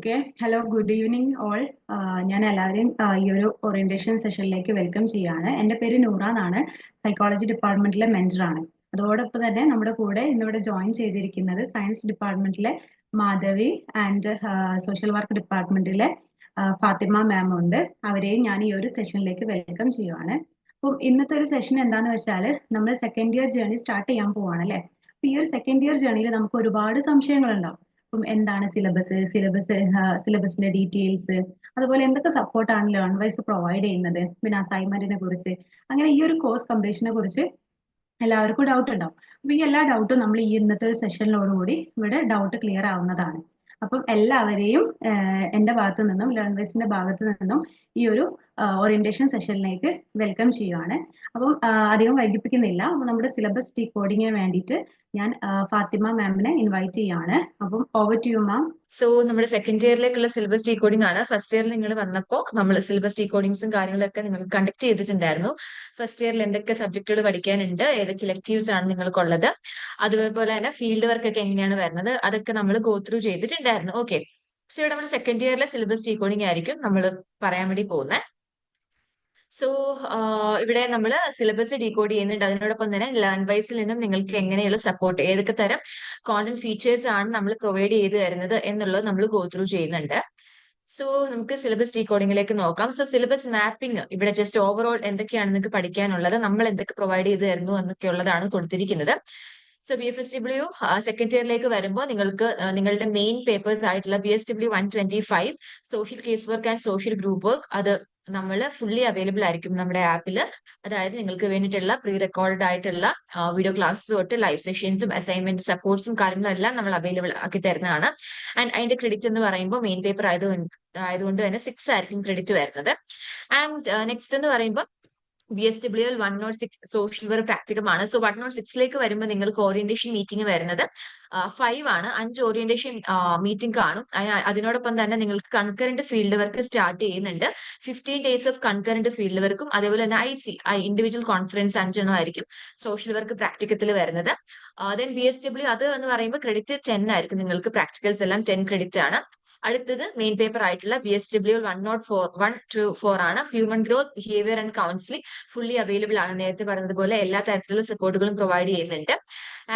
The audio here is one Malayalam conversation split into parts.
Okay, hello, good evening all. ഞാൻ എല്ലാവരെയും ഈ ഒരു ഓറിയന്റേഷൻ സെഷനിലേക്ക് വെൽക്കം ചെയ്യാണ്. എൻ്റെ പേര് നൂറ എന്നാണ്. സൈക്കോളജി ഡിപ്പാർട്ട്മെന്റിലെ മെന്ററാണ്. അതോടൊപ്പം തന്നെ നമ്മുടെ കൂടെ ഇന്നിവിടെ ജോയിൻ ചെയ്തിരിക്കുന്നത് സയൻസ് ഡിപ്പാർട്ട്മെന്റിലെ മാധവി ആൻഡ് സോഷ്യൽ വർക്ക് ഡിപ്പാർട്ട്മെന്റിലെ ഫാത്തിമ മാം ഉണ്ട്. അവരെയും ഞാൻ ഈ ഒരു സെഷനിലേക്ക് വെൽക്കം ചെയ്യുവാണ്. അപ്പം ഇന്നത്തെ ഒരു സെഷൻ എന്താന്ന് വെച്ചാൽ നമ്മൾ സെക്കൻഡ് ഇയർ ജേർണി സ്റ്റാർട്ട് ചെയ്യാൻ പോവാണ് അല്ലേ. അപ്പൊ ഈ ഒരു സെക്കൻഡ് ഇയർ ജേർണിയിൽ നമുക്ക് ഒരുപാട് സംശയങ്ങളുണ്ടാവും. അപ്പം എന്താണ് സിലബസിന്റെ ഡീറ്റെയിൽസ്, അതുപോലെ എന്തൊക്കെ സപ്പോർട്ടാണ് ലേൺ വൈസ് പ്രൊവൈഡ് ചെയ്യുന്നത്, പിന്നെ അസൈൻമെന്റിനെ കുറിച്ച്, അങ്ങനെ ഈ ഒരു കോഴ്സ് കംപ്ലീഷനെ കുറിച്ച് എല്ലാവർക്കും ഡൗട്ട് ഉണ്ടാവും. അപ്പൊ ഈ എല്ലാ ഡൗട്ടും നമ്മൾ ഈ ഇന്നത്തെ ഒരു സെഷനിലോടുകൂടി ഇവിടെ ഡൗട്ട് ക്ലിയർ ആവുന്നതാണ്. അപ്പം എല്ലാവരെയും എൻ്റെ ഭാഗത്തു നിന്നും ലേൺ വൈസിന്റെ ഭാഗത്തു നിന്നും ഈ ഒരു ഓറിയന്റേഷൻ സെഷനിലേക്ക് വെൽക്കം ചെയ്യുവാണ്. അപ്പം അധികം വൈകിപ്പിക്കുന്നില്ല. അപ്പൊ നമ്മുടെ സിലബസ് ഡീകോഡിങ്ങിന് വേണ്ടിയിട്ട് ഞാൻ ഫാത്തിമ മാമിനെ ഇൻവൈറ്റ് ചെയ്യാണ്. അപ്പം over to you ma'am. So നമ്മുടെ സെക്കൻഡ് ഇയറിലേക്കുള്ള സിലബസ് ഡീകോഡിംഗ് ആണ്. ഫസ്റ്റ് ഇയറിൽ നിങ്ങൾ വന്നപ്പോൾ നമ്മൾ സിലബസ് ഡീകോഡിങ്സും കാര്യങ്ങളൊക്കെ നിങ്ങൾ കണ്ടക്ട് ചെയ്തിട്ടുണ്ടായിരുന്നു. ഫസ്റ്റ് ഇയറിൽ എന്തൊക്കെ സബ്ജക്റ്റുകൾ പഠിക്കാനുണ്ട്, ഏതൊക്കെ ഇലക്ടീവ്സ് ആണ് നിങ്ങൾക്കുള്ളത്, അതുപോലെ തന്നെ ഫീൽഡ് വർക്ക് ഒക്കെ എങ്ങനെയാണ് വരുന്നത്, അതൊക്കെ നമ്മൾ ഗോ ത്രൂ ചെയ്തിട്ടുണ്ടായിരുന്നു. ഓക്കെ, സോ ഇവിടെ നമ്മുടെ സെക്കൻഡ് ഇയറിലെ സിലബസ് ഡീകോഡിംഗ് ആയിരിക്കും നമ്മൾ പറയാൻ വേണ്ടി പോകുന്നത്. സോ ഇവിടെ നമ്മൾ സിലബസ് ഡീകോഡ് ചെയ്യുന്നുണ്ട്. അതിനോടൊപ്പം തന്നെ ലേൺ വൈസിൽ നിന്നും നിങ്ങൾക്ക് എങ്ങനെയുള്ള സപ്പോർട്ട്, ഏതൊക്കെ തരം കോണ്ടന്റ് ഫീച്ചേഴ്സ് ആണ് നമ്മൾ പ്രൊവൈഡ് ചെയ്ത് തരുന്നത് എന്നുള്ളത് നമ്മൾ ഗോ ത്രൂ ചെയ്യുന്നുണ്ട്. സോ നമുക്ക് സിലബസ് ഡീകോഡിങ്ങിലേക്ക് നോക്കാം. സോ സിലബസ് മാപ്പിംഗ് ഇവിടെ ജസ്റ്റ് ഓവറോൾ എന്തൊക്കെയാണ് നിങ്ങൾക്ക് പഠിക്കാനുള്ളത്, നമ്മൾ എന്തൊക്കെ പ്രൊവൈഡ് ചെയ്ത് തരുന്നു എന്നൊക്കെ ഉള്ളതാണ് കൊടുത്തിരിക്കുന്നത്. സോ BFSW സെക്കൻഡ് ഇയറിലേക്ക് വരുമ്പോൾ നിങ്ങൾക്ക് നിങ്ങളുടെ മെയിൻ പേപ്പേഴ്സ് ആയിട്ടുള്ള BSW 125 social case work and social group work, അത് നമ്മൾ ഫുള്ളി അവൈലബിൾ ആയിരിക്കും നമ്മുടെ ആപ്പിൽ. അതായത് നിങ്ങൾക്ക് വേണ്ടിയിട്ടുള്ള പ്രീ റെക്കോർഡ് ആയിട്ടുള്ള വീഡിയോ ക്ലാസ്സ് തൊട്ട് ലൈവ് സെഷൻസും അസൈൻമെന്റ് സപ്പോർട്ട്സും കാര്യങ്ങളും എല്ലാം നമ്മൾ അവൈലബിൾ ആക്കി തരുന്നതാണ്. ആൻഡ് അതിന്റെ ക്രെഡിറ്റ് എന്ന് പറയുമ്പോൾ മെയിൻ പേപ്പർ ആയതുകൊണ്ട് തന്നെ 6 ആയിരിക്കും ക്രെഡിറ്റ് വരുന്നത്. ആൻഡ് നെക്സ്റ്റ് എന്ന് പറയുമ്പോൾ BSWL 106 സോഷ്യൽ വർക്ക് പ്രാക്ടിക്കം ആണ്. സോ 106ലേക്ക് വരുമ്പോൾ നിങ്ങൾക്ക് ഓറിയന്റേഷൻ മീറ്റിംഗ് വരുന്നത് 5 ആണ്. 5 ഓറിയന്റേഷൻ മീറ്റിംഗ് കാണും. അതിനോടൊപ്പം തന്നെ നിങ്ങൾക്ക് കൺകറന്റ് ഫീൽഡ് വർക്ക് സ്റ്റാർട്ട് ചെയ്യുന്നുണ്ട്. 15 ഡേയ്സ് ഓഫ് കൺകറന്റ് ഫീൽഡ് വർക്കും അതേപോലെ തന്നെ ഇൻഡിവിജ്വൽ കോൺഫറൻസ് 5 ആയിരിക്കും സോഷ്യൽ വർക്ക് പ്രാക്ടിക്കത്തിൽ വരുന്നത്. ദെൻ BSW അത് എന്ന് പറയുമ്പോൾ ക്രെഡിറ്റ് 10 ആയിരിക്കും. നിങ്ങൾക്ക് പ്രാക്ടിക്കൽസ് എല്ലാം 10 ക്രെഡിറ്റ് ആണ്. അടുത്തത് മെയിൻ പേപ്പർ ആയിട്ടുള്ള BSWL 104 ആണ്. Human growth, behaviour and counselling fully available ആണ്. നേരത്തെ പറഞ്ഞതുപോലെ എല്ലാ തരത്തിലുള്ള സപ്പോർട്ടുകളും പ്രൊവൈഡ് ചെയ്യുന്നുണ്ട്.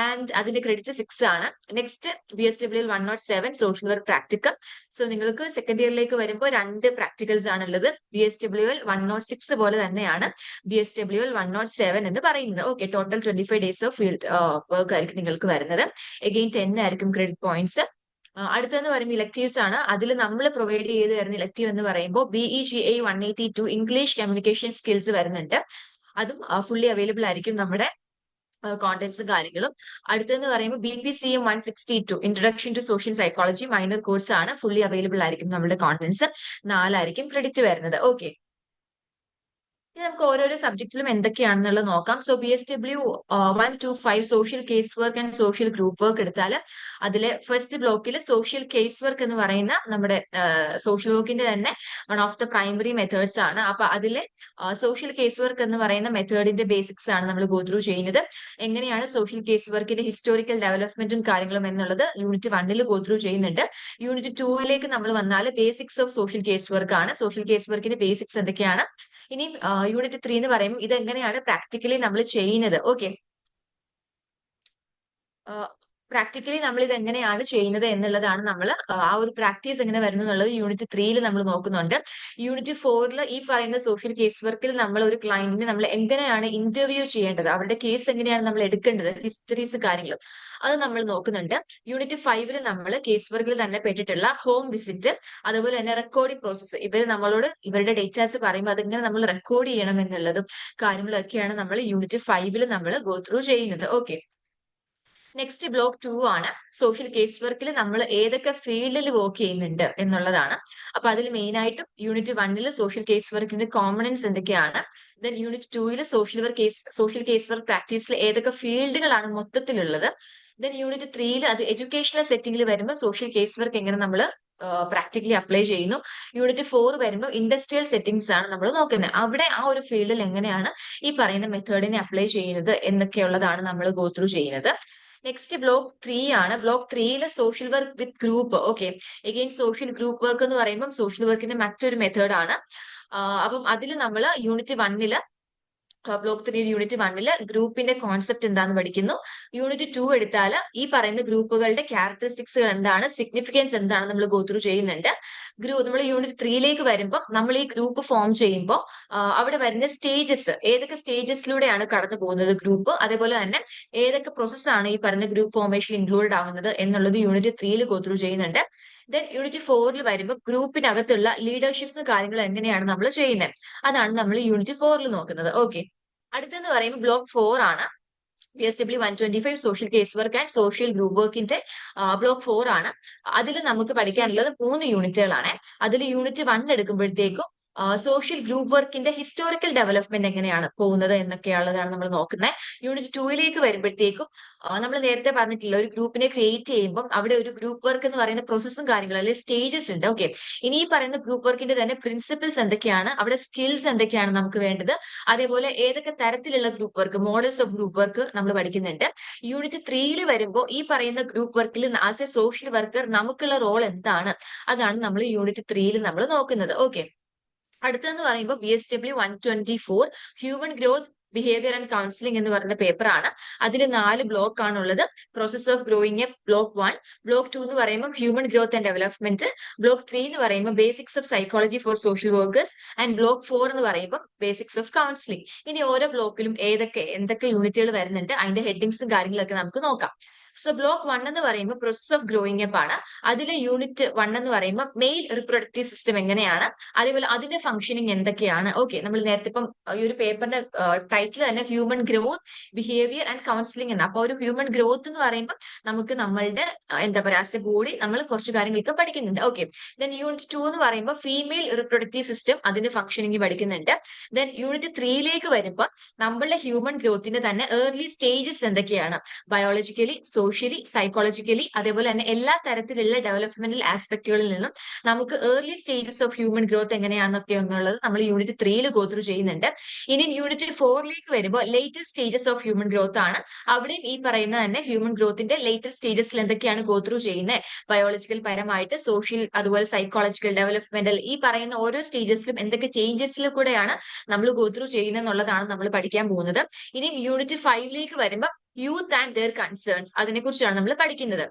ആൻഡ് അതിന്റെ ക്രെഡിറ്റ് 6 ആണ്. Next BSWL 107 social work practicum. So നിങ്ങൾക്ക് സെക്കൻഡ് ഇയറിലേക്ക് വരുമ്പോൾ 2 പ്രാക്ടിക്കൽസ് ആണുള്ളത്. BSWL 106 പോലെ തന്നെയാണ് BSWL 107 എന്ന് പറയുന്നത്. Okay, total 25 days of field work ആയിരിക്കും നിങ്ങൾക്ക് വരുന്നത്. എഗെയിൻ 10 ആയിരിക്കും ക്രെഡിറ്റ് പോയിന്റ്സ്. അടുത്തെന്ന് പറയുമ്പോൾ ഇലക്ടീവ്സ് ആണ്. അതിൽ നമ്മൾ പ്രൊവൈഡ് ചെയ്ത് തരുന്ന ഇലക്ടീവ് എന്ന് പറയുമ്പോൾ BEGA 182 ഇംഗ്ലീഷ് കമ്മ്യൂണിക്കേഷൻ സ്കിൽസ് വരുന്നുണ്ട്. അതും ഫുള്ളി അവൈലബിൾ ആയിരിക്കും നമ്മുടെ കോണ്ടന്റ്സും കാര്യങ്ങളും. അടുത്തെന്ന് പറയുമ്പോൾ BPCM 162 introduction to social psychology minor course ആണ്. ഫുള്ളി അവൈലബിൾ ആയിരിക്കും നമ്മുടെ കോണ്ടന്റ്സ്. 4 ആയിരിക്കും ക്രെഡിറ്റ് വരുന്നത്. ഓക്കെ, ഇനി നമുക്ക് ഓരോരോ സബ്ജക്റ്റിലും എന്തൊക്കെയാണെന്നുള്ളത് നോക്കാം. So BSW 125 social case work and social group work എടുത്താൽ അതിലെ ഫസ്റ്റ് ബ്ലോക്കിൽ സോഷ്യൽ കേസ് വർക്ക് എന്ന് പറയുന്ന നമ്മുടെ സോഷ്യൽ വർക്കിന്റെ തന്നെ one of the primary methods ആണ്. അപ്പൊ അതിലെ സോഷ്യൽ കേസ് വർക്ക് എന്ന് പറയുന്ന മെത്തേഡിന്റെ ബേസിക്സ് ആണ് നമ്മൾ ഗോ ത്രൂ ചെയ്യുന്നത്. എങ്ങനെയാണ് സോഷ്യൽ കേസ് വർക്കിന്റെ ഹിസ്റ്റോറിക്കൽ ഡെവലപ്മെന്റും കാര്യങ്ങളും എന്നുള്ളത് യൂണിറ്റ് 1 ഗോ ത്രൂ ചെയ്യുന്നുണ്ട്. യൂണിറ്റ് 2 നമ്മൾ വന്നാൽ basics of social case work ആണ്. സോഷ്യൽ കേസ് വർക്കിന്റെ ബേസിക്സ് എന്തൊക്കെയാണ്. ഇനി യൂണിറ്റ് 3 എന്ന് പറയുമ്പോൾ ഇതെങ്ങനെയാണ് പ്രാക്ടിക്കലി നമ്മൾ ചെയ്യുന്നത്. ഓക്കെ, പ്രാക്ടിക്കലി നമ്മൾ ഇത് എങ്ങനെയാണ് ചെയ്യുന്നത് എന്നുള്ളതാണ് നമ്മൾ ആ ഒരു പ്രാക്ടീസ് എങ്ങനെ വരുന്നു എന്നുള്ളത് യൂണിറ്റ് 3 നമ്മൾ നോക്കുന്നുണ്ട്. യൂണിറ്റ് 4 ഈ പറയുന്ന സോഷ്യൽ കേസ് വർക്കിൽ നമ്മൾ ഒരു ക്ലയന്റിനെ നമ്മൾ എങ്ങനെയാണ് ഇന്റർവ്യൂ ചെയ്യേണ്ടത്, അവരുടെ കേസ് എങ്ങനെയാണ് നമ്മൾ എടുക്കേണ്ടത്, ഹിസ്റ്ററീസ് കാര്യങ്ങളും അത് നമ്മൾ നോക്കുന്നുണ്ട്. യൂണിറ്റ് 5 നമ്മൾ കേസ് വർക്കിൽ തന്നെ പെട്ടിട്ടുള്ള ഹോം വിസിറ്റ്, അതുപോലെ തന്നെ റെക്കോർഡിംഗ് പ്രോസസ്സ്, ഇവർ നമ്മളോട് ഇവരുടെ ഡേറ്റാസ് പറയുമ്പോൾ അതെങ്ങനെ നമ്മൾ റെക്കോർഡ് ചെയ്യണം എന്നുള്ളതും കാര്യങ്ങളും ഒക്കെയാണ് നമ്മൾ യൂണിറ്റ് 5 നമ്മൾ ഗോ ത്രൂ ചെയ്യുന്നത്. ഓക്കെ, നെക്സ്റ്റ് ബ്ലോക്ക് 2 ആണ്. സോഷ്യൽ കേസ് വർക്കിൽ നമ്മൾ ഏതൊക്കെ ഫീൽഡിൽ വർക്ക് ചെയ്യുന്നുണ്ട് എന്നുള്ളതാണ്. അപ്പൊ അതിൽ മെയിൻ ആയിട്ടും യൂണിറ്റ് 1 സോഷ്യൽ കേസ് വർക്കിന്റെ കോമ്പണൻസ് എന്തൊക്കെയാണ്, then unit 2 social case work പ്രാക്ടീസിൽ ഏതൊക്കെ ഫീൽഡുകളാണ് മൊത്തത്തിലുള്ളത്, ദെൻ യൂണിറ്റ് 3 അത് എഡ്യൂക്കേഷണൽ സെറ്റിംഗിൽ വരുമ്പോൾ സോഷ്യൽ കേസ് വർക്ക് എങ്ങനെ നമ്മൾ പ്രാക്ടിക്കലി അപ്ലൈ ചെയ്യുന്നു. യൂണിറ്റ് 4 വരുമ്പോൾ ഇൻഡസ്ട്രിയൽ സെറ്റിംഗ്സ് ആണ് നമ്മൾ നോക്കുന്നത്. അവിടെ ആ ഒരു ഫീൽഡിൽ എങ്ങനെയാണ് ഈ പറയുന്ന മെത്തേഡിനെ അപ്ലൈ ചെയ്യുന്നത് എന്നൊക്കെയുള്ളതാണ് നമ്മൾ ഗോ ത്രൂ ചെയ്യുന്നത്. നെക്സ്റ്റ് ബ്ലോക്ക് 3 ആണ്. Block 3 social work with group. Okay, again social group work എന്ന് പറയുമ്പോൾ സോഷ്യൽ വർക്കിന്റെ മറ്റൊരു മെത്തേഡ് ആണ്. അപ്പം അതിൽ നമ്മൾ യൂണിറ്റ് 1 ബ്ലോക്ക് 3 യൂണിറ്റ് 1 ഗ്രൂപ്പിന്റെ കോൺസെപ്റ്റ് എന്താന്ന് പഠിക്കുന്നു. യൂണിറ്റ് 2 എടുത്താൽ ഈ പറയുന്ന ഗ്രൂപ്പുകളുടെ ക്യാരക്ടറിസ്റ്റിക്സുകൾ എന്താണ്, സിഗ്നിഫിക്കൻസ് എന്താണ് നമ്മൾ ഗോ ത്രൂ ചെയ്യുന്നുണ്ട്. നമ്മൾ യൂണിറ്റ് 3 വരുമ്പോൾ നമ്മൾ ഈ ഗ്രൂപ്പ് ഫോം ചെയ്യുമ്പോൾ അവിടെ വരുന്ന സ്റ്റേജസ്, ഏതൊക്കെ സ്റ്റേജസിലൂടെയാണ് കടന്നു പോകുന്നത് ഗ്രൂപ്പ്, അതേപോലെ തന്നെ ഏതൊക്കെ പ്രോസസ്സാണ് ഈ പറയുന്ന ഗ്രൂപ്പ് ഫോർമേഷൻ ഇൻക്ലൂഡഡ് ആവുന്നത് എന്നുള്ളത് യൂണിറ്റ് 3 ഗോ ത്രൂ ചെയ്യുന്നുണ്ട്. ദെൻ യൂണിറ്റ് 4 വരുമ്പോൾ ഗ്രൂപ്പിനകത്തുള്ള ലീഡർഷിപ്സ് കാര്യങ്ങൾ എങ്ങനെയാണ് നമ്മൾ ചെയ്യുന്നത്, അതാണ് നമ്മൾ യൂണിറ്റ് 4 നോക്കുന്നത്. ഓക്കെ, അടുത്തെന്ന് പറയുമ്പോൾ ബ്ലോക്ക് 4 ആണ്. PSW 125 social case work and social group വർക്കിന്റെ ബ്ലോക്ക് 4 ആണ്. അതിൽ നമുക്ക് പഠിക്കാനുള്ളത് 3 യൂണിറ്റുകളാണ്. അതിൽ യൂണിറ്റ് 1 എടുക്കുമ്പോഴത്തേക്കും സോഷ്യൽ ഗ്രൂപ്പ് വർക്കിന്റെ ഹിസ്റ്റോറിക്കൽ ഡെവലപ്മെന്റ് എങ്ങനെയാണ് പോകുന്നത് എന്നൊക്കെയുള്ളതാണ് നമ്മൾ നോക്കുന്നത്. യൂണിറ്റ് 2 വരുമ്പോഴത്തേക്കും നമ്മൾ നേരത്തെ പറഞ്ഞിട്ടില്ല, ഒരു ഗ്രൂപ്പിനെ ക്രിയേറ്റ് ചെയ്യുമ്പോൾ അവിടെ ഒരു ഗ്രൂപ്പ് വർക്ക് എന്ന് പറയുന്ന പ്രോസസ്സും കാര്യങ്ങളും അല്ലെങ്കിൽ സ്റ്റേജസ് ഉണ്ട്. ഓക്കെ, ഇനി ഈ പറയുന്ന ഗ്രൂപ്പ് വർക്കിന്റെ തന്നെ പ്രിൻസിപ്പിൾസ് എന്തൊക്കെയാണ്, അവിടെ സ്കിൽസ് എന്തൊക്കെയാണ് നമുക്ക് വേണ്ടത്, അതേപോലെ ഏതൊക്കെ തരത്തിലുള്ള group work, models of group work നമ്മൾ പഠിക്കുന്നുണ്ട്. യൂണിറ്റ് 3 വരുമ്പോൾ ഈ പറയുന്ന ഗ്രൂപ്പ് വർക്കിൽ ആസ് എ സോഷ്യൽ വർക്കർ നമുക്കുള്ള റോൾ എന്താണ്, അതാണ് നമ്മൾ യൂണിറ്റ് 3 നമ്മൾ നോക്കുന്നത്. ഓക്കെ, അടുത്തതെന്ന് പറയുമ്പോൾ BSW 124 human growth behaviour and counselling എന്ന് പറയുന്ന പേപ്പർ ആണ്. അതിൽ 4 ബ്ലോക്ക് ആണുള്ളത്. Process of growing A block 1, block 2 എന്ന് പറയുമ്പോൾ human growth and development, block 3 എന്ന് പറയുമ്പോൾ basics of psychology for social workers and block 4 എന്ന് പറയുമ്പോൾ ബേസിക്സ് ഓഫ് കൗൺസിലിംഗ്. ഇനി ഓരോ ബ്ലോക്കിലും എന്തൊക്കെ യൂണിറ്റുകൾ വരുന്നുണ്ട്, അതിന്റെ ഹെഡിങ്സും കാര്യങ്ങളൊക്കെ നമുക്ക് നോക്കാം. സോ ബ്ലോക്ക് 1 എന്ന് പറയുമ്പോൾ പ്രോസസ് ഓഫ് ഗ്രോയിങ് അപ്പ് ആണ്. അതിലെ യൂണിറ്റ് 1 എന്ന് പറയുമ്പോൾ മെയിൽ റിപ്രൊഡക്റ്റീവ് സിസ്റ്റം എങ്ങനെയാണ്, അതേപോലെ അതിന്റെ ഫംഗ്ഷനിങ് എന്തൊക്കെയാണ്. ഓക്കെ, നമ്മൾ നേരത്തെ ഇപ്പം ഈ ഒരു പേപ്പറിന്റെ ടൈറ്റിൽ തന്നെ human growth behaviour and counselling എന്ന്. അപ്പൊ ഒരു ഹ്യൂമൻ ഗ്രോത്ത് എന്ന് പറയുമ്പോൾ നമുക്ക് നമ്മളുടെ എന്താ പറയുക ആസ് എ ബോഡി നമ്മൾ കുറച്ച് കാര്യങ്ങളൊക്കെ പഠിക്കുന്നുണ്ട്. ഓക്കെ, ദെൻ യൂണിറ്റ് 2 എന്ന് പറയുമ്പോൾ ഫീമെയിൽ റിപ്രൊഡക്റ്റീവ് സിസ്റ്റം, അതിന്റെ ഫംഗ്ഷനിങ് പഠിക്കുന്നുണ്ട്. ദെൻ യൂണിറ്റ് 3 വരുമ്പോൾ നമ്മളുടെ ഹ്യൂമൻ ഗ്രോത്തിന്റെ തന്നെ ഏർലി സ്റ്റേജസ് എന്തൊക്കെയാണ്, ബയോളജിക്കലി, സോഷ്യലി, സൈക്കോളജിക്കലി, അതേപോലെ തന്നെ എല്ലാ തരത്തിലുള്ള ഡെവലപ്മെന്റൽ ആസ്പെക്ടുകളിൽ നിന്നും നമുക്ക് early stages of human growth എങ്ങനെയാണെന്നൊക്കെ എന്നുള്ളത് നമ്മൾ യൂണിറ്റ് 3 ഗോ ത്രൂ ചെയ്യുന്നുണ്ട്. ഇനി യൂണിറ്റ് 4 വരുമ്പോൾ later stages of human growth ആണ്. അവിടെയും ഈ പറയുന്ന തന്നെ ഹ്യൂമൻ ഗ്രോത്തിന്റെ ലേറ്റർ സ്റ്റേജസിൽ എന്തൊക്കെയാണ് ഗോ ത്രൂ ചെയ്യുന്നത്, ബയോളജിക്കൽ പരമായിട്ട്, സോഷ്യൽ, അതുപോലെ സൈക്കോളജിക്കൽ, ഡെവലപ്മെന്റൽ, ഈ പറയുന്ന ഓരോ സ്റ്റേജസിലും എന്തൊക്കെ ചേഞ്ചസിൽ കൂടെയാണ് നമ്മൾ ഗോ ത്രൂ ചെയ്യുന്നത് എന്നുള്ളതാണ് നമ്മൾ പഠിക്കാൻ പോകുന്നത്. ഇനി യൂണിറ്റ് 5 വരുമ്പോൾ യൂത്ത് ആൻഡ് ദെയർ കൺസേൺസ്, അതിനെ കുറിച്ചാണ് നമ്മൾ പഠിക്കുന്നത്.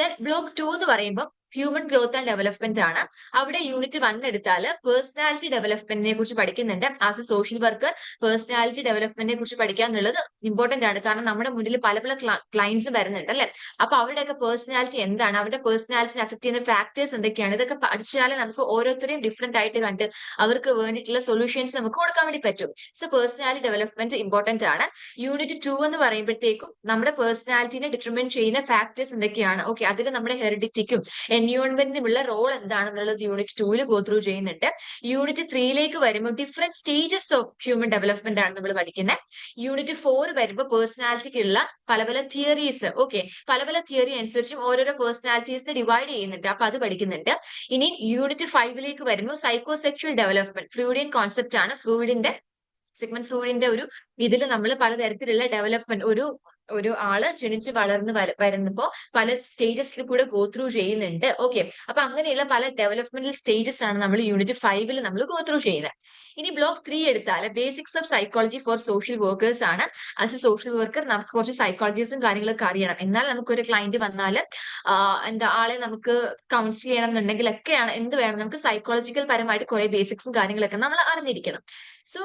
ദെൻ ബ്ലോക്ക് 2 എന്ന് പറയുമ്പോൾ ഹ്യൂമൻ ഗ്രോത്ത് ആൻഡ് ഡെവലപ്മെന്റ് ആണ്. അവിടെ യൂണിറ്റ് 1 എടുത്താൽ പേഴ്സണാലിറ്റി ഡെവലപ്മെന്റിനെ കുറിച്ച് പഠിക്കുന്നുണ്ട്. As a social worker personality ഡെവലപ്മെന്റിനെ കുറിച്ച് പഠിക്കുക എന്നുള്ളത് ഇമ്പോർട്ടന്റ് ആണ്. കാരണം നമ്മുടെ മുന്നിൽ പല പല ക്ലയൻസ് വരുന്നുണ്ട് അല്ലെ. അപ്പൊ അവരുടെയൊക്കെ പേഴ്സണാലിറ്റി എന്താണ്, അവരുടെ പേഴ്സണാലിറ്റിനെ അഫക്ട് ചെയ്യുന്ന ഫാക്ടേഴ്സ് എന്തൊക്കെയാണ്, ഇതൊക്കെ പഠിച്ചാലേ നമുക്ക് ഓരോരുത്തരെയും ഡിഫറെന്റ് ആയിട്ട് കണ്ട് അവർക്ക് വേണ്ടിയിട്ടുള്ള സൊല്യൂഷൻസ് നമുക്ക് കൊടുക്കാൻ വേണ്ടി പറ്റും. സോ പേഴ്സണാലിറ്റി ഡെവലപ്മെന്റ് ഇമ്പോർട്ടന്റ് ആണ്. യൂണിറ്റ് 2 എന്ന് പറയുമ്പോഴത്തേക്കും നമ്മുടെ പേഴ്സണാലിറ്റിനെ ഡിറ്റർമിൻ ചെയ്യുന്ന ഫാക്ടേഴ്സ് എന്തൊക്കെയാണ്, ഓക്കെ, അതിൽ നമ്മുടെ ഹെറിഡിറ്റിക്കും എൻവയോൺമെന്റിനുമുള്ള റോൾ എന്താണെന്നുള്ളത് യൂണിറ്റ് 2 ഗോ ത്രൂ ചെയ്യുന്നുണ്ട്. യൂണിറ്റ് 3 വരുമ്പോൾ different stages of human development ആണ് നമ്മൾ പഠിക്കുന്നത്. യൂണിറ്റ് 4 വരുമ്പോൾ പേഴ്സണാലിറ്റിക്കുള്ള പല പല തിയറീസ്, ഓക്കെ, പല പല തിയറി അനുസരിച്ചും ഓരോരോ പേഴ്സണാലിറ്റീസിനെ ഡിവൈഡ് ചെയ്യുന്നുണ്ട്. അപ്പൊ അത് പഠിക്കുന്നുണ്ട്. ഇനി യൂണിറ്റ് 5 വരുമ്പോൾ സൈക്കോസെക്ഷൽ ഡെവലപ്മെന്റ്, ഫ്രൂഡിയൻ കോൺസെപ്റ്റ് ആണ്. സിഗ്മണ്ട് ഫ്രൂഡിന്റെ ഒരു ഇതിൽ നമ്മൾ പലതരത്തിലുള്ള ഡെവലപ്മെന്റ്, ഒരു ആള് ജനിച്ച് വളർന്ന് വരുന്നപ്പോ പല സ്റ്റേജസിൽ കൂടെ ഗോ ത്രൂ ചെയ്യുന്നുണ്ട്. ഓക്കെ, അപ്പൊ അങ്ങനെയുള്ള പല ഡെവലപ്മെന്റൽ സ്റ്റേജസ് ആണ് നമ്മൾ യൂണിറ്റ് 5 നമ്മൾ ഗോ ത്രൂ ചെയ്യുന്നത്. ഇനി ബ്ലോക്ക് 3 എടുത്താൽ basics of psychology for social workers ആണ്. ആസ് എ സോഷ്യൽ വർക്കർ നമുക്ക് കുറച്ച് സൈക്കോളജീസും കാര്യങ്ങളൊക്കെ അറിയണം. എന്നാൽ നമുക്കൊരു ക്ലയന്റ് വന്നാൽ ആളെ നമുക്ക് കൗൺസിൽ ചെയ്യണം എന്നുണ്ടെങ്കിൽ ഒക്കെയാണ് എന്ത് വേണം, നമുക്ക് സൈക്കോളജിക്കൽ പരമായിട്ട് കുറെ ബേസിക്സും കാര്യങ്ങളൊക്കെ നമ്മൾ അറിഞ്ഞിരിക്കണം. സോ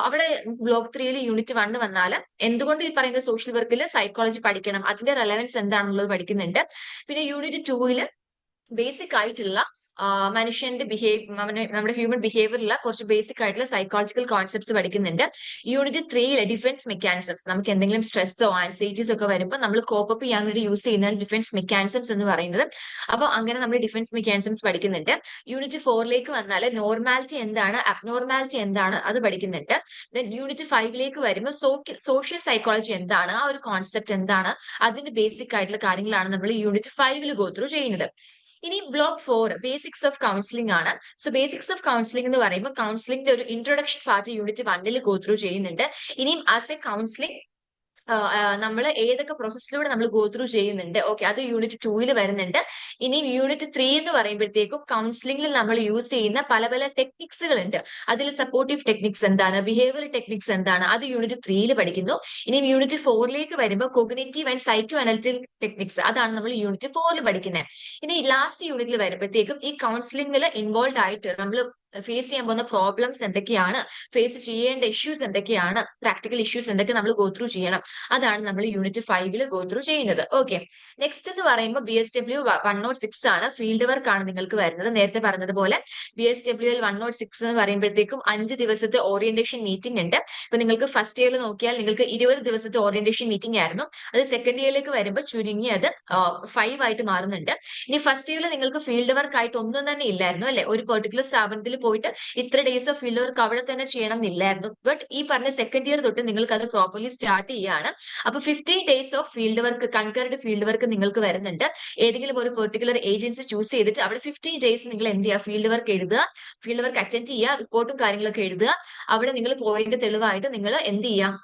അവിടെ ബ്ലോക്ക് 3 യൂണിറ്റ് 1 വന്നാൽ എന്തുകൊണ്ട് ഈ പറയുന്ന സോഷ്യൽ വർക്കിൽ സൈക്കോളജി പഠിക്കണം, അതിന്റെ റെലവൻസ് എന്താണെന്നുള്ളത് പഠിക്കുന്നുണ്ട്. പിന്നെ യൂണിറ്റ് 2 ബേസിക് ആയിട്ടുള്ള മനുഷ്യന്റെ നമ്മുടെ ഹ്യൂമൻ ബിഹേവിയറിലുള്ള കുറച്ച് ബേസിക് ആയിട്ടുള്ള സൈക്കോളജിക്കൽ കോൺസെപ്റ്റ്സ് പഠിക്കുന്നുണ്ട്. യൂണിറ്റ് 3 ഡിഫൻസ് മെക്കാനിസംസ്, നമുക്ക് എന്തെങ്കിലും സ്ട്രെസ്സോ ആൻസൈറ്റീസ് ഒക്കെ വരുമ്പോൾ നമ്മൾ കോപ്പപ്പ് ചെയ്യാൻ വേണ്ടി യൂസ് ചെയ്യുന്ന ഡിഫൻസ് മെക്കാനിസംസ് എന്ന് പറയുന്നത്. അപ്പൊ അങ്ങനെ നമ്മൾ ഡിഫൻസ് മെക്കാനിസംസ് പഠിക്കുന്നുണ്ട്. യൂണിറ്റ് 4 വന്നാൽ നോർമാലിറ്റി എന്താണ്, അബ്നോർമാലിറ്റി എന്താണ്, അത് പഠിക്കുന്നുണ്ട്. ദെൻ യൂണിറ്റ് 5 വരുമ്പോൾ സോഷ്യൽ സൈക്കോളജി എന്താണ്, ആ ഒരു കോൺസെപ്റ്റ് എന്താണ്, അതിന്റെ ബേസിക് ആയിട്ടുള്ള കാര്യങ്ങളാണ് നമ്മൾ യൂണിറ്റ് 5 ഗോ ത്രൂ ചെയ്യുന്നത്. ഇനി ബ്ലോക്ക് 4 ബേസിക്സ് ഓഫ് കൗൺസിലിംഗ് ആണ്. സോ ബേസിക്സ് ഓഫ് കൗൺസിലിംഗ് എന്ന് പറയുമ്പോൾ കൗൺസിലിംഗിന്റെ ഒരു introduction part unit 1 go through ചെയ്യുന്നുണ്ട്. ഇനിയും ആസ് എ കൗൺസിലിംഗ് നമ്മൾ ഏതൊക്കെ പ്രോസസ്സിലൂടെ നമ്മൾ ഗോ ത്രൂ ചെയ്യുന്നുണ്ട്. ഓക്കെ, അത് യൂണിറ്റ് 2 വരുന്നുണ്ട്. ഇനി യൂണിറ്റ് 3 എന്ന് പറയുമ്പോഴത്തേക്കും കൗൺസിലിംഗിൽ നമ്മൾ യൂസ് ചെയ്യുന്ന പല പല ടെക്നിക്സുകൾ ഉണ്ട്. അതിൽ സപ്പോർട്ടീവ് ടെക്നിക്സ് എന്താണ്, ബിഹേവിയറൽ ടെക്നിക്സ് എന്താണ്, അത് യൂണിറ്റ് 3 പഠിക്കുന്നു. ഇനി യൂണിറ്റ് 4 വരുമ്പോൾ cognitive and psycho analytic techniques, അതാണ് നമ്മൾ യൂണിറ്റ് 4 പഠിക്കുന്നത്. ഇനി ലാസ്റ്റ് യൂണിറ്റിൽ വരുമ്പോഴത്തേക്കും ഈ കൗൺസിലിംഗിൽ ഇൻവോൾവ് ആയിട്ട് നമ്മൾ ഫേസ് ചെയ്യാൻ പോകുന്ന പ്രോബ്ലംസ് എന്തൊക്കെയാണ്, ഫേസ് ചെയ്യേണ്ട ഇഷ്യൂസ് എന്തൊക്കെയാണ്, പ്രാക്ടിക്കൽ ഇഷ്യൂസ് എന്തൊക്കെ നമ്മൾ ഗോ ത്രൂ ചെയ്യണം, അതാണ് നമ്മൾ യൂണിറ്റ് 5 ഗോ ത്രൂ ചെയ്യുന്നത്. ഓക്കെ, നെക്സ്റ്റ് എന്ന് പറയുമ്പോൾ BSW 106 ആണ്, ഫീൽഡ് വർക്ക് ആണ് നിങ്ങൾക്ക് വരുന്നത്. നേരത്തെ പറഞ്ഞതുപോലെ BSWL 106 എന്ന് പറയുമ്പോഴത്തേക്കും 5 ദിവസത്തെ ഓറിയന്റേഷൻ മീറ്റിംഗ് ഉണ്ട്. ഇപ്പൊ നിങ്ങൾക്ക് ഫസ്റ്റ് ഇയറിൽ നോക്കിയാൽ നിങ്ങൾക്ക് 20 ദിവസത്തെ ഓറിയന്റേഷൻ മീറ്റിംഗ് ആയിരുന്നു. അത് സെക്കൻഡ് ഇയറിലേക്ക് വരുമ്പോൾ ചുരുങ്ങി അത് 5 ആയിട്ട് മാറുന്നുണ്ട്. ഇനി ഫസ്റ്റ് ഇയറിൽ നിങ്ങൾക്ക് ഫീൽഡ് വർക്ക് ആയിട്ട് ഒന്നും തന്നെ ഇല്ലായിരുന്നു അല്ലെ, ഒരു പെർട്ടിക്കുലർ സ്ഥാപനത്തിൽ പോയിട്ട് ഇത്ര ഡേയ്സ് ഓഫ് ഫീൽഡ് വർക്ക് അവിടെ തന്നെ ചെയ്യണം എന്നില്ലായിരുന്നു. ബട്ട് ഈ പറഞ്ഞ സെക്കൻഡ് ഇയർ തൊട്ട് നിങ്ങൾക്ക് അത് പ്രോപ്പർലി സ്റ്റാർട്ട് ചെയ്യാണ്. അപ്പൊ 15 days of field work, concurrent field work നിങ്ങൾക്ക് വരുന്നുണ്ട്. ഏതെങ്കിലും ഒരു പെർട്ടിക്കുലർ ഏജൻസി ചൂസ് ചെയ്തിട്ട് അവിടെ 15 ഡേയ്സ് നിങ്ങൾ എന്ത് ചെയ്യുക, ഫീൽഡ് വർക്ക് എഴുതുക, ഫീൽഡ് വർക്ക് അറ്റൻഡ് ചെയ്യുക, റിപ്പോർട്ടും കാര്യങ്ങളൊക്കെ എഴുതുക. അവിടെ നിങ്ങൾ പോയതിന്റെ തെളിവായിട്ട് നിങ്ങൾ എന്ത് ചെയ്യുക,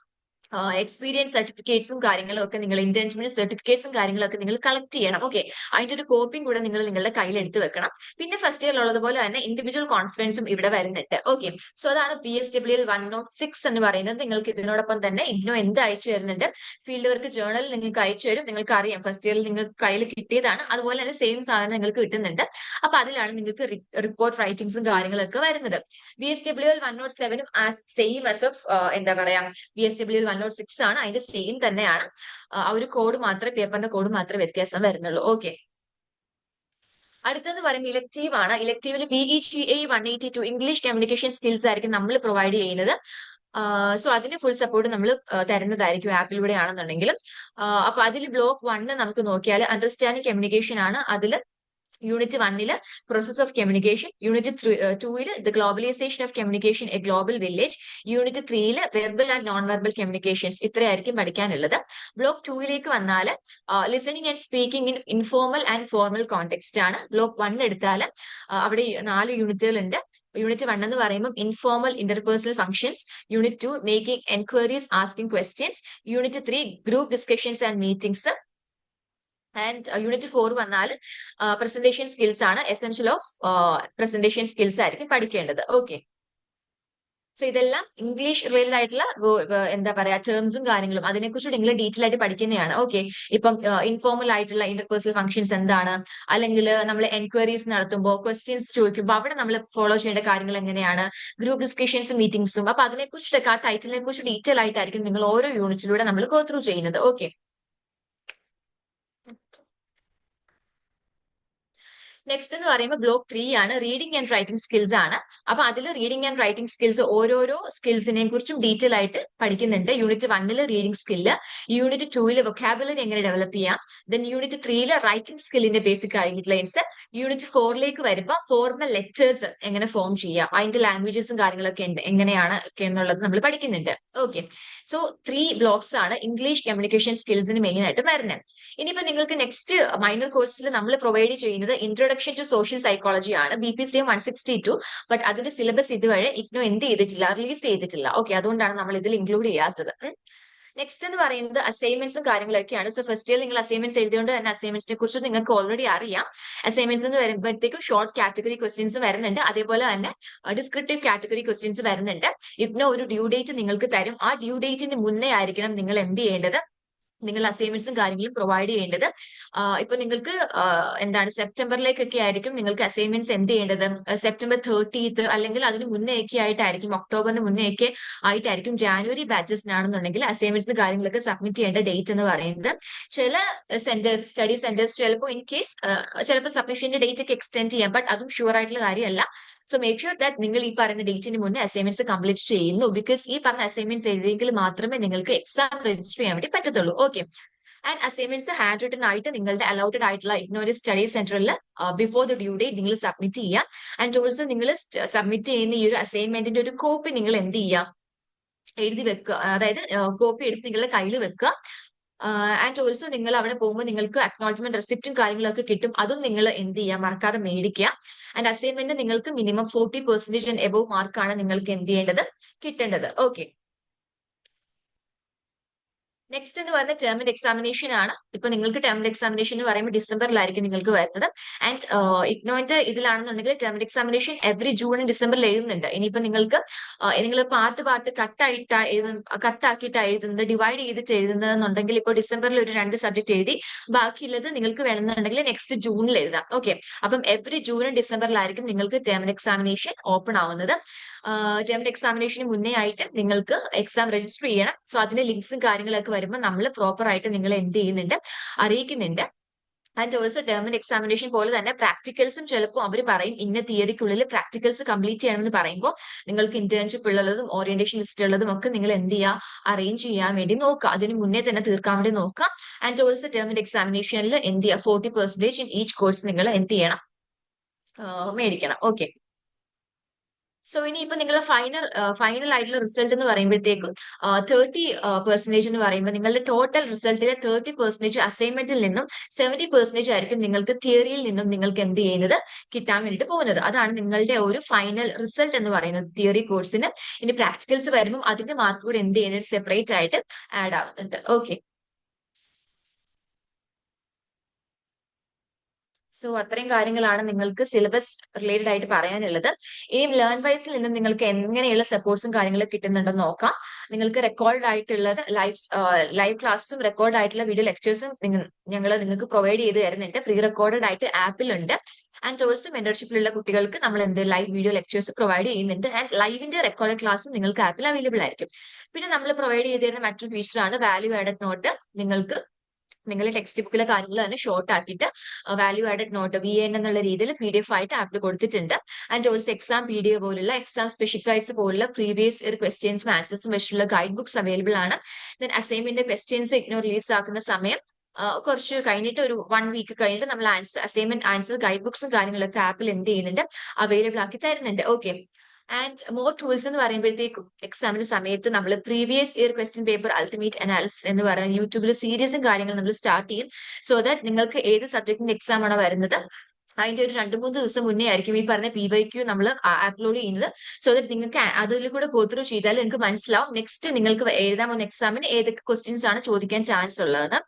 എക്സ്പീരിയൻസ് സർട്ടിഫിക്കറ്റ്സും കാര്യങ്ങളും ഒക്കെ, നിങ്ങൾ ഇന്റേൺഷിപ്പിന്റെ സർട്ടിഫിക്കറ്റ്സും കാര്യങ്ങളൊക്കെ നിങ്ങൾ കളക്ട് ചെയ്യണം. ഓക്കെ, അതിന്റെ ഒരു കോപ്പിയും കൂടെ നിങ്ങൾ നിങ്ങളുടെ കയ്യിൽ എടുത്ത് വെക്കണം. പിന്നെ ഫസ്റ്റ് ഇയറിൽ ഉള്ളതുപോലെ തന്നെ ഇൻഡിവിജ്വൽ കോൺഫറൻസും ഇവിടെ വരുന്നുണ്ട്. ഓക്കെ, സോ അതാണ് BSWL 106 എന്ന് പറയുന്നത്. നിങ്ങൾക്ക് ഇതിനോടൊപ്പം തന്നെ ഇഗ്നോ എന്ത് അയച്ചു തരുന്നുണ്ട്, ഫീൽഡ് വർക്ക് ജേർണൽ നിങ്ങൾക്ക് അയച്ചു തരും. നിങ്ങൾക്ക് അറിയാം ഫസ്റ്റ് ഇയറിൽ നിങ്ങൾക്ക് കയ്യിൽ കിട്ടിയതാണ്, അതുപോലെ തന്നെ സെയിം സാധനം നിങ്ങൾക്ക് കിട്ടുന്നുണ്ട്. അപ്പൊ അതിലാണ് നിങ്ങൾക്ക് റിപ്പോർട്ട് റൈറ്റിംഗ്സും കാര്യങ്ങളൊക്കെ വരുന്നത്. BSWL 107 സെയിം ആസ് ഓഫ് എന്താ പറയാ BSWL 106 ആണ്, അതിന്റെ സെയിം തന്നെയാണ്. ആ ഒരു കോഡ് മാത്രമേ, പേപ്പറിന്റെ കോഡ് മാത്രമേ വ്യത്യാസം വരുന്നുള്ളൂ. ഓക്കെ, അടുത്തെന്ന് പറയുമ്പോൾ ഇലക്റ്റീവ് ആണ്. ഇലക്റ്റീവിൽ BECA 182 ഇംഗ്ലീഷ് കമ്മ്യൂണിക്കേഷൻ സ്കിൽസ് ആയിരിക്കും നമ്മൾ പ്രൊവൈഡ് ചെയ്യുന്നത്. സോ അതിന്റെ ഫുൾ സപ്പോർട്ട് നമ്മൾ തരുന്നതായിരിക്കും ആപ്പിലൂടെ ആണെന്നുണ്ടെങ്കിൽ. അപ്പൊ അതിൽ ബ്ലോക്ക് 1 നമുക്ക് നോക്കിയാൽ അണ്ടർസ്റ്റാൻഡിംഗ് കമ്മ്യൂണിക്കേഷൻ ആണ്. അതിൽ unit 1 process of communication, unit 2 the globalisation of communication a global village, unit 3 verbal and non verbal communications. ഇത്രയായിരിക്കും പഠിക്കാനുള്ളത്. ബ്ലോക്ക് 2 വന്നാൽ listening and speaking in informal and formal context ആണ്. ബ്ലോക്ക് 1 എടുത്താൽ അവിടെ 4 യൂണിറ്റുകൾ ഉണ്ട്. യൂണിറ്റ് 1 എന്ന് പറയുമ്പോൾ informal interpersonal functions, unit 2 making enquiries asking questions, unit 3 group discussions and meetings, and unit 4 വന്നാൽ പ്രസന്റേഷൻ സ്കിൽസ് ആണ്. എസെൻഷ്യൽ ഓഫ് പ്രസന്റേഷൻ സ്കിൽസ് ആയിരിക്കും പഠിക്കേണ്ടത്. ഓക്കെ, സോ ഇതെല്ലാം ഇംഗ്ലീഷ് റിലേറ്റഡ് ആയിട്ടുള്ള എന്താ പറയാ ടേംസും കാര്യങ്ങളും അതിനെക്കുറിച്ച് നിങ്ങൾ ഡീറ്റെയിൽ ആയിട്ട് പഠിക്കുന്നതാണ്. ഓക്കെ, ഇപ്പം ഇൻഫോർമൽ ആയിട്ടുള്ള ഇന്റർപേഴ്സണൽ ഫംഗ്ഷൻസ് എന്താണ്, അല്ലെങ്കിൽ നമ്മൾ എൻക്വയറീസ് നടത്തുമ്പോൾ ക്വസ്റ്റ്യൻസ് ചോദിക്കുമ്പോൾ അവിടെ നമ്മൾ ഫോളോ ചെയ്യേണ്ട കാര്യങ്ങൾ എങ്ങനെയാണ്, ഗ്രൂപ്പ് ഡിസ്കഷൻസും മീറ്റിംഗ്സും, അപ്പൊ അതിനെക്കുറിച്ചൊക്കെ ആ ടൈറ്റിലിനെ കുറിച്ച് ഡീറ്റെയിൽ ആയിട്ടായിരിക്കും നിങ്ങൾ ഓരോ യൂണിറ്റിലൂടെ നമ്മൾ ഗോ ത്രൂ ചെയ്യുന്നത്. ഓക്കെ, നെക്സ്റ്റ് എന്ന് പറയുമ്പോൾ ബ്ലോക്ക് 3 ആണ്, റീഡിംഗ് ആൻഡ് റൈറ്റിംഗ് സ്കിൽസ് ആണ്. അപ്പൊ അതിൽ റീഡിംഗ് ആൻഡ് റൈറ്റിംഗ് സ്കിൽസ് ഓരോരോ സ്കിൽസിനെ കുറിച്ചും ഡീറ്റെയിൽ ആയിട്ട് പഠിക്കുന്നുണ്ട്. Unit 1 reading skill, unit 2 vocabulary എങ്ങനെ ഡെവലപ്പ് ചെയ്യാം, ദെൻ യൂണിറ്റ് 3 റൈറ്റിംഗ് സ്കില്ലിന്റെ ബേസിക് ഗൈഡ്ലൈൻസ്, യൂണിറ്റ് 4 വരുമ്പോൾ ഫോർമൽ ലെറ്റേഴ്സ് എങ്ങനെ ഫോം ചെയ്യാം, അതിന്റെ ലാംഗ്വേജസും കാര്യങ്ങളൊക്കെ എങ്ങനെയാണ് ഒക്കെ എന്നുള്ളത് നമ്മൾ പഠിക്കുന്നുണ്ട്. ഓക്കെ, സോ 3 ബ്ലോക്സ് ആണ് ഇംഗ്ലീഷ് കമ്മ്യൂണിക്കേഷൻ സ്കിൽസിന് മെയിൻ ആയിട്ട് വരുന്നത്. ഇനിയിപ്പോ നിങ്ങൾക്ക് നെക്സ്റ്റ് മൈനർ കോഴ്സിൽ നമ്മൾ പ്രൊവൈഡ് ചെയ്യുന്നത് ഇൻട്രൊഡക്ഷൻ ടു സോഷ്യൽ സൈക്കോളജി ആണ്, BPCM 162. ബട്ട് അതിന്റെ സിലബസ് ഇതുവരെ ഇഗ്നോ എന്ത് ചെയ്തിട്ടില്ല, റിലീസ് ചെയ്തിട്ടില്ല. ഓക്കെ, അതുകൊണ്ടാണ് നമ്മൾ ഇതിൽ ഇൻക്ലൂഡ് ചെയ്യാത്തത്. നെക്സ്റ്റ് എന്ന് പറയുന്നത് അസൈൻമെന്റ്സും കാര്യങ്ങളൊക്കെയാണ്. സോ ഫസ്റ്റ് ഇയർ നിങ്ങൾ അസൈൻമെന്റ്സ് എഴുതിയോണ്ട് തന്നെ അസൈൻമെന്റ്സിനെ കുറിച്ച് നിങ്ങൾക്ക് ഓൾറെഡി അറിയാം. അസൈൻമെന്റ്സ് എന്ന് വരുമ്പോഴത്തേക്കും ഷോർട്ട് കാറ്റഗറി ക്വസ്റ്റ്യൻസ് വരുന്നുണ്ട്, അതേപോലെ തന്നെ ഡിസ്ക്രിപ്റ്റീവ് കാറ്റഗറി ക്വസ്റ്റ്യൻസ് വരുന്നുണ്ട്. ഇഗ്നോ ഒരു ഡ്യൂ ഡേറ്റ് നിങ്ങൾക്ക് തരും. ആ ഡ്യൂ ഡേറ്റിന് മുന്നേ ആയിരിക്കണം നിങ്ങൾ എന്ത് ചെയ്യേണ്ടത്, നിങ്ങൾ അസൈൻമെന്റ്സും കാര്യങ്ങളും പ്രൊവൈഡ് ചെയ്യേണ്ടത്. ഇപ്പൊ നിങ്ങൾക്ക് എന്താണ് സെപ്റ്റംബറിലേക്കൊക്കെ ആയിരിക്കും നിങ്ങൾക്ക് അസൈൻമെന്റ്സ് എന്ത് ചെയ്യേണ്ടത്, സെപ്റ്റംബർ 30th അല്ലെങ്കിൽ അതിന് മുന്നേ ഒക്കെ ആയിട്ടായിരിക്കും, ഒക്ടോബറിന് മുന്നേ ഒക്കെ ആയിട്ടായിരിക്കും. ജാനുവരി ബാച്ചസിനാണെന്നുണ്ടെങ്കിൽ അസൈൻമെന്റ്സ് കാര്യങ്ങളൊക്കെ സബ്മിറ്റ് ചെയ്യേണ്ട ഡേറ്റ് എന്ന് പറയുന്നത്. ചില സെന്റേഴ്സ്, സ്റ്റഡി സെന്റേഴ്സ് ചിലപ്പോൾ ഇൻ കേസ് ചിലപ്പോൾ സബ്മിഷന്റെ ഡേറ്റ് ഒക്കെ എക്സ്റ്റെൻഡ് ചെയ്യാം, ബട്ട് അതും ഷുവർ ആയിട്ടുള്ള കാര്യമല്ല. സോ മേക്ക് ഷുവർ ദാറ്റ് നിങ്ങൾ ഈ പറയുന്ന ഡേറ്റിന് മുന്നേ അസൈൻമെന്റ്സ് കംപ്ലീറ്റ് ചെയ്യുന്നു. ബിക്കോസ് ഈ പറഞ്ഞ അസൈൻമെന്റ്സ് എഴുതിയെങ്കിൽ മാത്രമേ നിങ്ങൾക്ക് എക്സാം രജിസ്റ്റർ ചെയ്യാൻ വേണ്ടി പറ്റത്തുള്ളൂ. Okay, and assignments hand written ആയിട്ട് നിങ്ങളുടെ അലൗട്ടഡ് ആയിട്ടുള്ള ഇഗ്നോയുടെ സ്റ്റഡി സെന്ററിൽ ബിഫോർ ദ ഡ്യൂ ഡേറ്റ് നിങ്ങൾ സബ്മിറ്റ് ചെയ്യുക. ആൻഡ് ഓൾസോ നിങ്ങൾ സബ്മിറ്റ് ചെയ്യുന്ന ഈ ഒരു അസൈൻമെന്റിന്റെ ഒരു കോപ്പി നിങ്ങൾ എന്ത് ചെയ്യുക, എഴുതി വെക്കുക. അതായത് കോപ്പി എടുത്ത് നിങ്ങളുടെ കയ്യിൽ വെക്കുക. ആൻഡ് ഓൾസോ നിങ്ങൾ അവിടെ പോകുമ്പോൾ നിങ്ങൾക്ക് അക്നോളജ്മെന്റ് റെസിപ്റ്റും കാര്യങ്ങളൊക്കെ കിട്ടും. അതും നിങ്ങൾ എന്ത് ചെയ്യുക, മറക്കാതെ മേടിക്കുക. ആൻഡ് അസൈൻമെന്റ് നിങ്ങൾക്ക് മിനിമം 40% ആൻഡ് എബോവ് മാർക്കാണ് നിങ്ങൾക്ക് എന്ത് ചെയ്യേണ്ടത്, കിട്ടേണ്ടത്. ഓക്കെ, നെക്സ്റ്റ് എന്ന് പറയുന്നത് ടേമിന്റെ എക്സാമിനേഷൻ ആണ്. ഇപ്പൊ നിങ്ങൾക്ക് ടേമിന്റെ എക്സാമിനേഷൻ എന്ന് പറയുമ്പോൾ ഡിസംബറിലായിരിക്കും നിങ്ങൾക്ക് വരുന്നത്. ആൻഡ് ഇഗ്നോന്റെ ഇതിലാണെന്നുണ്ടെങ്കിൽ ടേമിന്റെ എക്സാമിനേഷൻ എവറി ജൂൺ ഡിസംബറിൽ എഴുതുന്നുണ്ട്. ഇനിയിപ്പോ നിങ്ങൾക്ക് നിങ്ങൾ പാർട്ട് കട്ടാക്കിയിട്ട് എഴുതുന്നത്, ഡിവൈഡ് ചെയ്തിട്ട് എഴുതുന്നത് എന്നുണ്ടെങ്കിൽ ഇപ്പോൾ ഡിസംബറിൽ ഒരു 2 സബ്ജക്ട് എഴുതി ബാക്കിയുള്ളത് നിങ്ങൾക്ക് വേണമെന്നുണ്ടെങ്കിൽ നെക്സ്റ്റ് ജൂണിൽ എഴുതാം. ഓക്കെ, അപ്പം എവറി ജൂണും ഡിസംബറിലായിരിക്കും നിങ്ങൾക്ക് ടേമിന്റെ എക്സാമിനേഷൻ ഓപ്പൺ ആവുന്നത്. ടേമിന്റെ എക്സാമിനേഷന് മുന്നേ ആയിട്ട് നിങ്ങൾക്ക് എക്സാം രജിസ്റ്റർ ചെയ്യണം. സോ അതിന്റെ ലിങ്ക്സും കാര്യങ്ങളൊക്കെ വരുമ്പോൾ നമ്മൾ പ്രോപ്പർ ആയിട്ട് നിങ്ങൾ എന്ത് ചെയ്യുന്നുണ്ട്, അറിയിക്കുന്നുണ്ട്. ആൻഡ് ഓൾസോ ടേമിന്റെ എക്സാമിനേഷൻ പോലെ തന്നെ പ്രാക്ടിക്കൽസും ചിലപ്പോൾ അവർ പറയും ഇന്ന തിയറിക്കുള്ളിൽ പ്രാക്ടിക്കൽസ് കംപ്ലീറ്റ് ചെയ്യണമെന്ന് പറയുമ്പോൾ നിങ്ങൾക്ക് ഇന്റേൺഷിപ്പ് ഉള്ളതും ഓറിയന്റേഷൻ ലിസ്റ്റ് ഉള്ളതും ഒക്കെ നിങ്ങൾ എന്ത് ചെയ്യുക, അറേഞ്ച് ചെയ്യാൻ വേണ്ടി നോക്കുക. അതിന് മുന്നേ തന്നെ തീർക്കാൻ വേണ്ടി നോക്കുക. ആൻഡ് ഓൾസോ ടേമിന്റെ എക്സാമിനേഷനിൽ എന്ത് ചെയ്യുക, 40% ഇൻ ഈച്ച് കോഴ്സ് നിങ്ങൾ എന്ത് ചെയ്യണം, മേടിക്കണം. ഓക്കെ, സോ ഇനി ഇപ്പൊ നിങ്ങൾ ഫൈനൽ ആയിട്ടുള്ള റിസൾട്ട് എന്ന് പറയുമ്പോഴത്തേക്കും 30% എന്ന് പറയുമ്പോൾ നിങ്ങളുടെ ടോട്ടൽ റിസൾട്ടിലെ 30% അസൈൻമെന്റിൽ നിന്നും 70% ആയിരിക്കും നിങ്ങൾക്ക് തിയറിയിൽ നിന്നും നിങ്ങൾക്ക് എന്ത് ചെയ്യുന്നത്, കിട്ടാൻ വേണ്ടിയിട്ട് പോകുന്നത്. അതാണ് നിങ്ങളുടെ ഒരു ഫൈനൽ റിസൾട്ട് എന്ന് പറയുന്നത് തിയറി കോഴ്സിന്. ഇനി പ്രാക്ടിക്കൽസ് വരുമ്പോൾ അതിന്റെ മാർക്ക് കൂടെ എന്ത് ചെയ്യുന്നത്, സെപ്പറേറ്റ് ആയിട്ട് ആഡ് ആവുന്നുണ്ട്. ഓക്കെ, സോ അത്രയും കാര്യങ്ങളാണ് നിങ്ങൾക്ക് സിലബസ് റിലേറ്റഡ് ആയിട്ട് പറയാനുള്ളത്. ഇനി ലേൺ വൈസിൽ നിന്നും നിങ്ങൾക്ക് എങ്ങനെയുള്ള സപ്പോർട്ട്സും കാര്യങ്ങളും കിട്ടുന്നുണ്ടെന്ന് നോക്കാം. നിങ്ങൾക്ക് റെക്കോർഡ് ആയിട്ടുള്ളത് ലൈവ് ക്ലാസ്സും റെക്കോർഡ് ആയിട്ടുള്ള വീഡിയോ ലെക്ചേഴ്സും ഞങ്ങൾ നിങ്ങൾക്ക് പ്രൊവൈഡ് ചെയ്ത് തരുന്നുണ്ട്. പ്രീ റെക്കോർഡഡ് ആയിട്ട് ആപ്പിലുണ്ട്. ആൻഡ് ഓൾസോ മെന്റർഷിപ്പിലുള്ള കുട്ടികൾക്ക് നമ്മൾ ലൈവ് വീഡിയോ ലെക്ചേഴ്സ് പ്രൊവൈഡ് ചെയ്യുന്നുണ്ട്. ആൻഡ് ലൈവിന്റെ റെക്കോർഡ് ക്ലാസ്സും നിങ്ങൾക്ക് ആപ്പിൽ അവൈലബിൾ ആയിരിക്കും. പിന്നെ നമ്മൾ പ്രൊവൈഡ് ചെയ്ത് തരുന്ന മറ്റൊരു ഫീച്ചറാണ് വാല്യൂ ആഡഡ് നോട്ട്. നിങ്ങൾക്ക് നിങ്ങളുടെ ടെക്സ്റ്റ് ബുക്കിലെ കാര്യങ്ങൾ തന്നെ ഷോർട്ട് ആക്കിയിട്ട് വാല്യൂ ആഡഡ് നോട്ട് VN എന്നുള്ള രീതിയിൽ PDF ആയിട്ട് ആപ്പിൽ കൊടുത്തിട്ടുണ്ട്. ആൻഡ് ഓൾസോ എക്സാം PDF പോലുള്ള എക്സാം സ്പെഷ്യൽ ഗൈഡ്സ് പോലുള്ള പ്രീവിയസ് ഇയർ ക്വസ്റ്റ്യൻസും ആൻസേഴ്സും വെച്ചിട്ടുള്ള ഗൈഡ് ബുക്സ് അവൈലബിൾ ആണ്. Then assignment questions ignore release ആക്കുന്ന സമയം കുറച്ച് കഴിഞ്ഞിട്ട് ഒരു 1 വീക്ക് കഴിഞ്ഞിട്ട് നമ്മൾ അസൈൻമെന്റ് ആൻസർ ഗൈഡ് ബുക്സും കാര്യങ്ങളൊക്കെ ആപ്പിൽ എന്ത് ചെയ്യുന്നുണ്ട്, അവൈലബിൾ ആക്കി തരുന്നുണ്ട്. ഓക്കെ, ആൻഡ് മോർ ടൂൾസ് എന്ന് പറയുമ്പോഴത്തേക്കും എക്സാമിന്റെ സമയത്ത് നമ്മൾ previous year question paper ultimate analysis എന്ന് പറയുന്ന യൂട്യൂബിൽ സീരീസും കാര്യങ്ങളും നമ്മൾ സ്റ്റാർട്ട് ചെയ്യും. സോ ദാറ്റ് നിങ്ങൾക്ക് ഏത് സബ്ജക്റ്റിന്റെ എക്സാം ആണ് വരുന്നത് അതിന്റെ ഒരു 2-3 ദിവസം മുന്നേ ആയിരിക്കും ഈ പറഞ്ഞ PYQ നമ്മൾ അപ്ലോഡ് ചെയ്യുന്നത്. സോ ദാറ്റ് നിങ്ങൾക്ക് അതിൽ കൂടെ ഗോ ത്രൂ ചെയ്താൽ നിങ്ങൾക്ക് മനസ്സിലാവും നെക്സ്റ്റ് നിങ്ങൾക്ക് എഴുതാൻ പോകുന്ന എക്സാമിന് ഏതൊക്കെ ക്വസ്റ്റ്യൻസ് ആണ് ചോദിക്കാൻ ചാൻസ് ഉള്ളത്.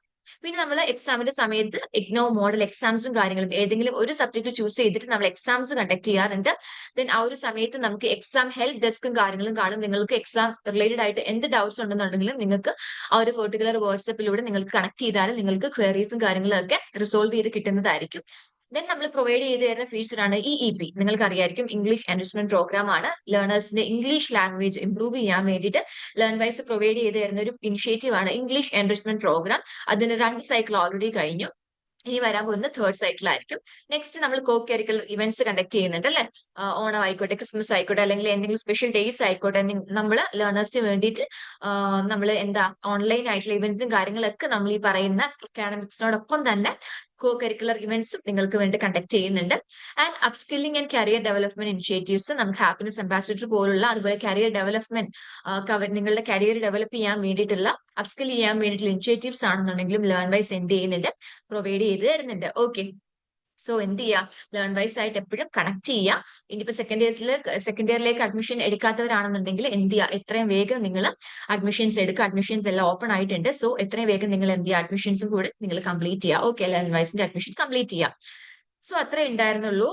പിന്നെ നമ്മൾ എക്സാമിന്റെ സമയത്ത് ഇഗ്നോ മോഡൽ എക്സാംസും കാര്യങ്ങളും ഏതെങ്കിലും ഒരു സബ്ജക്ട് ചൂസ് ചെയ്തിട്ട് നമ്മൾ എക്സാംസ് കണ്ടക്ട് ചെയ്യാറുണ്ട്. ദെൻ ആ ഒരു സമയത്ത് നമുക്ക് എക്സാം ഹെൽപ്പ് ഡെസ്കും കാര്യങ്ങളും കാണും. നിങ്ങൾക്ക് എക്സാം റിലേറ്റഡ് ആയിട്ട് എന്ത് ഡൗട്ട്സ് ഉണ്ടെന്നുണ്ടെങ്കിലും നിങ്ങൾക്ക് ആ ഒരു പെർട്ടിക്കുലർ വാട്സപ്പിലൂടെ നിങ്ങൾക്ക് കണക്ട് ചെയ്താലും നിങ്ങൾക്ക് ക്വയറീസും കാര്യങ്ങളും ഒക്കെ റിസോൾവ് ചെയ്ത് കിട്ടുന്നതായിരിക്കും. ദെൻ നമ്മൾ പ്രൊവൈഡ് ചെയ്ത് തരുന്ന ഫീച്ചറാണ് EEP. നിങ്ങൾക്ക് അറിയായിരിക്കും, ഇംഗ്ലീഷ് എൻറിച്ച്മെന്റ് പ്രോഗ്രാം ആണ്. ലേണേഴ്സിന്റെ ഇംഗ്ലീഷ് ലാംഗ്വേജ് ഇംപ്രൂവ് ചെയ്യാൻ വേണ്ടിയിട്ട് ലേൺ വൈസ് പ്രൊവൈഡ് ചെയ്ത് തരുന്ന ഒരു ഇനിഷ്യേറ്റീവ് ആണ് ഇംഗ്ലീഷ് എൻറിച്ച്മെന്റ് പ്രോഗ്രാം. അതിന് 2 സൈക്കിൾ ഓൾറെഡി കഴിഞ്ഞു. ഇനി വരാൻ പോകുന്ന 3rd സൈക്കിളായിരിക്കും. നെക്സ്റ്റ് നമ്മൾ കോ കരിക്കുലർ ഇവന്റ്സ് കണ്ടക്ട് ചെയ്യുന്നുണ്ട് അല്ലെ. ഓണം ആയിക്കോട്ടെ, ക്രിസ്മസ് ആയിക്കോട്ടെ, അല്ലെങ്കിൽ എന്തെങ്കിലും സ്പെഷ്യൽ ഡേയ്സ് ആയിക്കോട്ടെ, നമ്മൾ ലേണേഴ്സിന് വേണ്ടിയിട്ട് നമ്മൾ ഓൺലൈൻ ആയിട്ടുള്ള ഇവന്റ്സും കാര്യങ്ങളൊക്കെ നമ്മൾ ഈ പറയുന്ന അക്കാഡമിക്സിനോടൊപ്പം തന്നെ കോ കരിക്കുലർ ഇവന്റ്സും നിങ്ങൾക്ക് വേണ്ടി കണ്ടക്ട് ചെയ്യുന്നുണ്ട്. And upskilling and career development initiatives നമുക്ക് ഹാപ്പിനെസ് അംബാസിഡർ പോലുള്ള അതുപോലെ കരിയർ ഡെവലപ്മെന്റ് നിങ്ങളുടെ കരിയർ ഡെവലപ്പ് ചെയ്യാൻ വേണ്ടിയിട്ടുള്ള അപ്സ്കിൽ ചെയ്യാൻ വേണ്ടിയിട്ടുള്ള ഇനിഷ്യേറ്റീവ്സ് ആണെന്നുണ്ടെങ്കിലും ലേൺ വൈസ് എന്ത് ചെയ്യുന്നുണ്ട്, പ്രൊവൈഡ് ചെയ്ത് തരുന്നുണ്ട്. ഓക്കെ, സോ എന്ത് ചെയ്യുക, ലേൺ വൈസ് ആയിട്ട് എപ്പോഴും കണക്ട് ചെയ്യുക. ഇനിയിപ്പോ സെക്കൻഡ് ഇയറിലേക്ക് അഡ്മിഷൻ എടുക്കാത്തവരാണെന്നുണ്ടെങ്കിൽ എന്ത് ചെയ്യുക, എത്രയും വേഗം നിങ്ങൾ അഡ്മിഷൻസ് എടുക്കുക. അഡ്മിഷൻസ് എല്ലാം ഓപ്പൺ ആയിട്ടുണ്ട്. സോ എത്രയും വേഗം നിങ്ങൾ എന്ത് ചെയ്യുക, അഡ്മിഷൻസും കൂടി നിങ്ങൾ കംപ്ലീറ്റ് ചെയ്യുക. ഓക്കെ, ലേൺ വൈസിന്റെ അഡ്മിഷൻ കംപ്ലീറ്റ് ചെയ്യുക. സോ അത്രേ ഉണ്ടായിരുന്നുള്ളൂ.